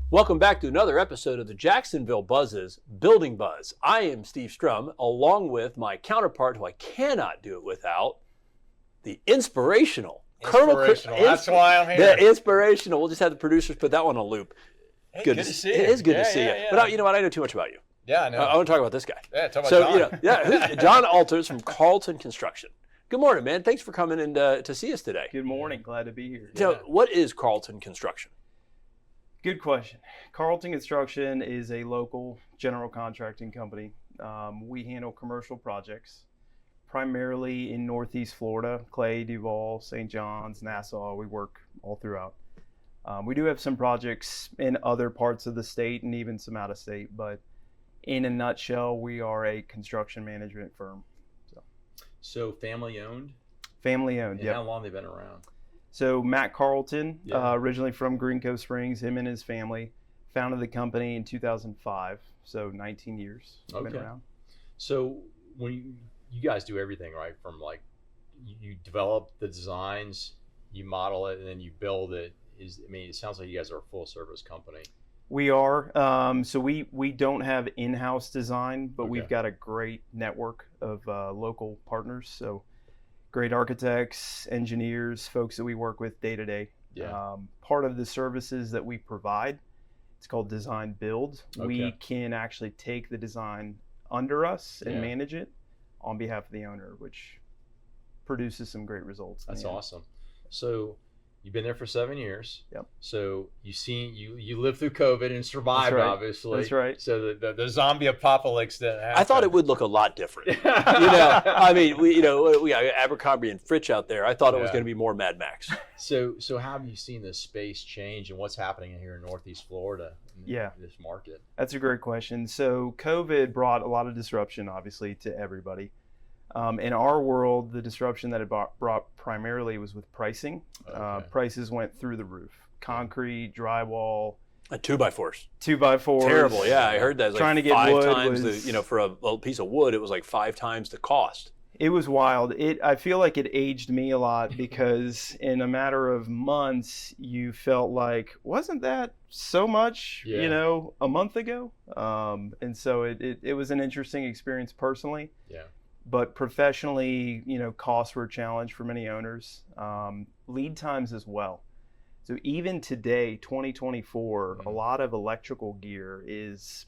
Welcome back to another episode of the Jacksonville Buzz's Building Buzz. I am Steve Strum, along with my counterpart, who I cannot do it without, the inspirational. That's why I'm here. The inspirational. We'll just have the producers put that one on loop. Hey, good to see you. It is good to see you. Yeah. But you know what? I know too much about you. Yeah, I know. I want to talk about this guy. Yeah, talk about John. John Alters from Carlton Construction. Good morning, man. Thanks for coming in to see us today. Good morning. Glad to be here. So, what is Carlton Construction? Good question. Carlton Construction is a local general contracting company. We handle commercial projects, primarily in Northeast Florida, Clay, Duval, St. John's, Nassau. We work all throughout. We do have some projects in other parts of the state and even some out of state, but in a nutshell, we are a construction management firm. So family owned? Family owned, yeah. How long have they been around? So Matt Carlton, originally from Green Cove Springs, him and his family founded the company in 2005. So 19 years been around. So when you guys do everything, right? From like you develop the designs, you model it, and then you build it. It sounds like you guys are a full service company. We are. So we don't have in-house design, but we've got a great network of local partners. So great architects, engineers, folks that we work with day to day. Part of the services that we provide, it's called design build. We can actually take the design under us and manage it on behalf of the owner, which produces some great results. That's awesome. So you've been there for 7 years. Yep. So you lived through COVID and survived, obviously. That's right. So the zombie apocalypse that happened. I thought it would look a lot different. We got Abercrombie and Fitch out there. I thought it was going to be more Mad Max. So how have you seen this space change, and what's happening here in Northeast Florida in this market? That's a great question. So COVID brought a lot of disruption, obviously, to everybody. In our world, the disruption that it brought primarily was with pricing. Prices went through the roof. Concrete, drywall. 2x4s. 2x4s. Terrible. Yeah, I heard that. Trying to get 5 wood times for a piece of wood, it was like 5 times the cost. It was wild. I feel like it aged me a lot because in a matter of months, you felt like, wasn't that so much, a month ago? And so it was an interesting experience personally. Yeah. But professionally, costs were a challenge for many owners. Lead times as well. So even today, 2024, a lot of electrical gear is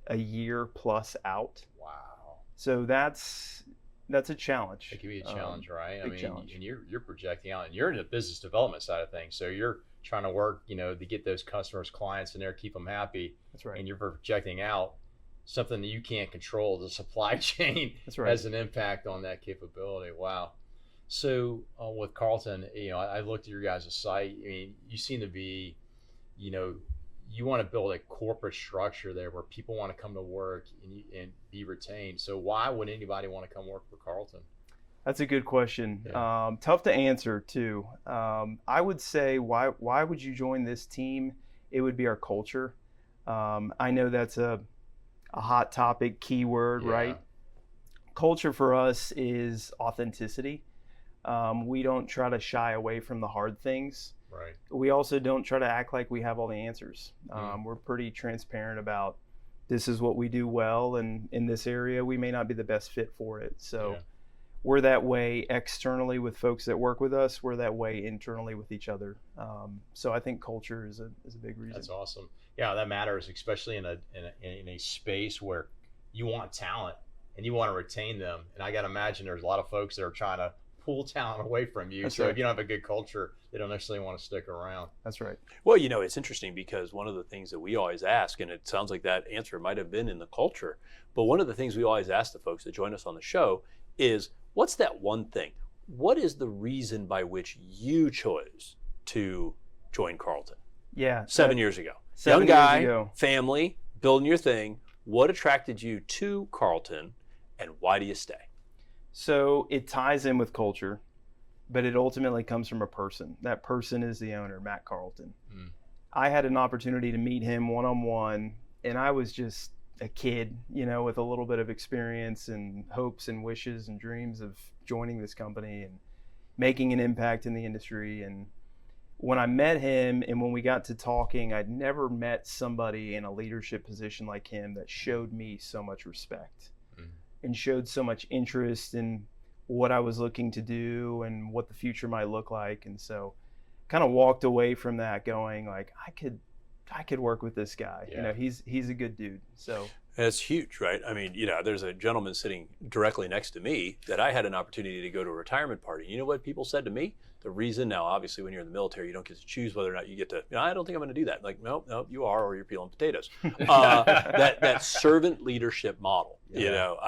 a year plus out. Wow. So that's a challenge. It can be a challenge, right? Challenge. And you're projecting out, and you're in the business development side of things. So you're trying to work, to get those customers, clients in there, keep them happy. That's right. And you're projecting out something that you can't control. The supply chain has an impact on that capability. Wow. So with Carlton, I looked at your guys' site. You seem to be, you want to build a corporate structure there where people want to come to work and be retained. So why would anybody want to come work for Carlton? That's a good question. Yeah. Tough to answer too. I would say why would you join this team? It would be our culture. I know that's a hot topic keyword, right? Culture for us is authenticity. We don't try to shy away from the hard things. Right. We also don't try to act like we have all the answers. We're pretty transparent about this is what we do well, and in this area we may not be the best fit for it. So we're that way externally with folks that work with us. We're that way internally with each other. So I think culture is a big reason. That's awesome. Yeah, that matters, especially in a space where you want talent and you want to retain them. And I got to imagine there's a lot of folks that are trying to pull talent away from you. That's so if you don't have a good culture, they don't necessarily want to stick around. That's right. Well, it's interesting because one of the things that we always ask, and it sounds like that answer might have been in the culture, but one of the things we always ask the folks that join us on the show is, what's that one thing? What is the reason by which you chose to join Carlton? Yeah. 7 years ago. 7 Young guy, years ago. family, building your thing. What attracted you to Carlton, and why do you stay? So it ties in with culture, but it ultimately comes from a person. That person is the owner, Matt Carlton. I had an opportunity to meet him one-on-one, and I was just a kid, with a little bit of experience and hopes and wishes and dreams of joining this company and making an impact in the industry. And when I met him and when we got to talking, I'd never met somebody in a leadership position like him that showed me so much respect and showed so much interest in what I was looking to do and what the future might look like. And so kind of walked away from that going like, I could work with this guy. Yeah. You know, he's a good dude. So That's huge, right? I mean, you know, there's a gentleman sitting directly next to me that I had an opportunity to go to a retirement party. You know what people said to me? The reason now, obviously, when you're in the military, you don't get to choose whether or not you get to, you know, I don't think I'm going to do that. Like, no, you are, or you're peeling potatoes. That servant leadership model, you know,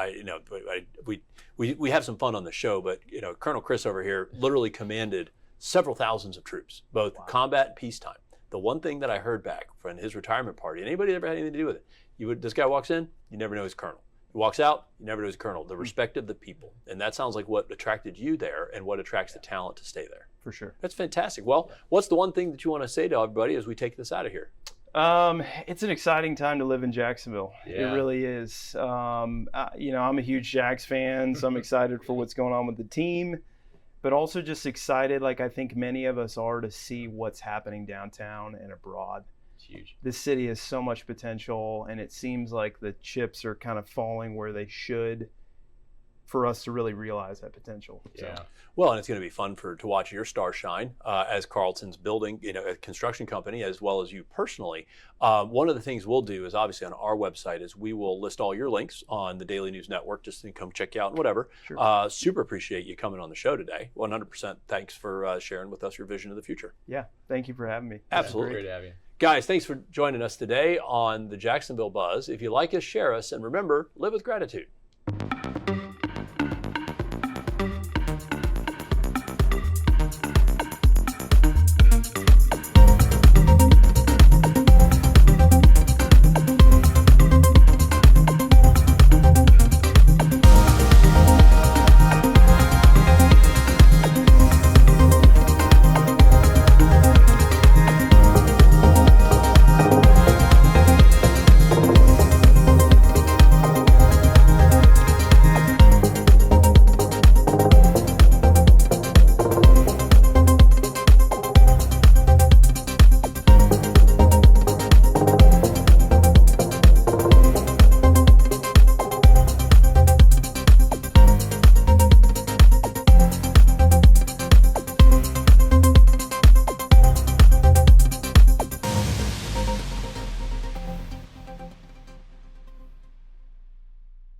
we have some fun on the show, but, you know, Colonel Chris over here literally commanded several thousands of troops, both combat and peacetime. The one thing that I heard back from his retirement party, and anybody that ever had anything to do with it, this guy walks in, you never know he's colonel. He walks out, you never know he's colonel. The respect of the people. And that sounds like what attracted you there and what attracts the talent to stay there. For sure. That's fantastic. Well, what's the one thing that you want to say to everybody as we take this out of here? It's an exciting time to live in Jacksonville. Yeah. It really is. You know, I'm a huge Jags fan, so I'm excited for what's going on with the team, but also just excited, like I think many of us are, to see what's happening downtown and abroad. It's huge. This city has so much potential, and it seems like the chips are kind of falling where they should for us to really realize that potential. Yeah. Well, and it's going to be fun to watch your star shine as Carlton's building, you know, a construction company, as well as you personally. One of the things we'll do is obviously on our website is we will list all your links on the Daily News Network just to come check you out and whatever. Sure. Super appreciate you coming on the show today. 100% thanks for sharing with us your vision of the future. Yeah. Thank you for having me. Absolutely. Great to have you. Guys, thanks for joining us today on the Jacksonville Buzz. If you like us, share us, and remember, live with gratitude.